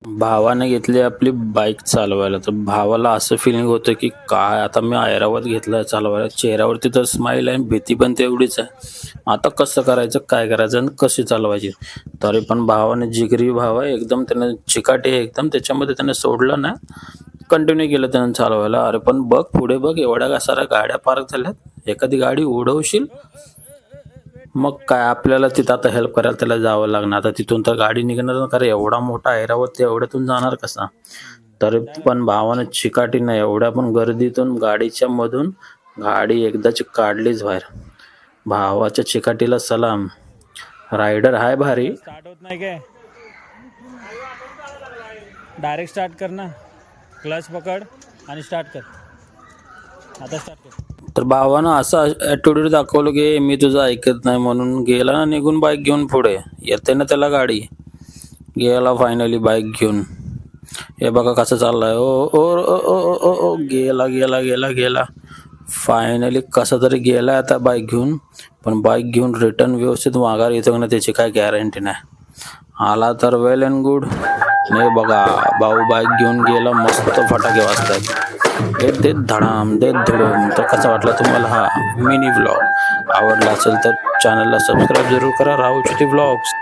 भावाने घेतली आपली बाईक चालवायला, तर भावाला असं फिलिंग होतं की काय आता मी ऐरावत घेतलं चालवायला. चेहऱ्यावरती तर स्माईल आहे, भीती पण तेवढीच आहे. आता कसं करायचं, काय करायचं आणि कशी चालवायची. तरी पण भावाने, जिगरी भाव आहे एकदम, त्याने चिकाटी आहे एकदम, त्याच्यामध्ये त्याने सोडलं ना, कंटिन्यू केलं त्यानं चालवायला. अरे पण बघ पुढे बघ, एवढ्या का साऱ्या गाड्या पार्क झाल्यात, एखादी गाडी उडवशील मग काय आपल्याला तिथं आता हेल्प करायला त्याला जावं लागणार. आता तिथून तर गाडी निघणार ना, कारण एवढा मोठा ऐरावत एवढ्यातून जाणार कसा. तरी पण भावानं चिकाटीनं एवढ्या पण गर्दीतून गाडीच्या मधून गाडी एकदाची काढलीच बाहेर. भावाच्या चिकाटीला सलाम. रायडर हाय भारी. स्टार्ट होत नाही काय, डायरेक्ट स्टार्ट कर ना, क्लच पकड आणि स्टार्ट कर. आता स्टार्ट कर. तर भावानं असं ॲटिट्यूड दाखवलं की मी तुझं ऐकत नाही, म्हणून गेला ना निघून बाईक घेऊन पुढे. येते ना त्याला गाडी, गेला फायनली बाईक घेऊन. हे बघा कसं चाललंय. ओ ओ ओ ओ ओ ओ ओ, गेला गेला गेला गेला फायनली. कसा तरी गेला आता बाईक घेऊन, पण बाईक घेऊन रिटर्न व्यवस्थित माघार येतो ना त्याची काय गॅरंटी नाही. आला तर वेल अँड गुड. नाही बघा, भाऊ बाईक घेऊन गेला, मस्त फटाके वाजतात, देत धडाम देत धुडूम. तर कसा वाटला तुम्हाला हा मिनी व्लॉग? आवडला असेल तर चॅनलला सबस्क्राईब जरूर करा. राहू चिती व्लॉग्स.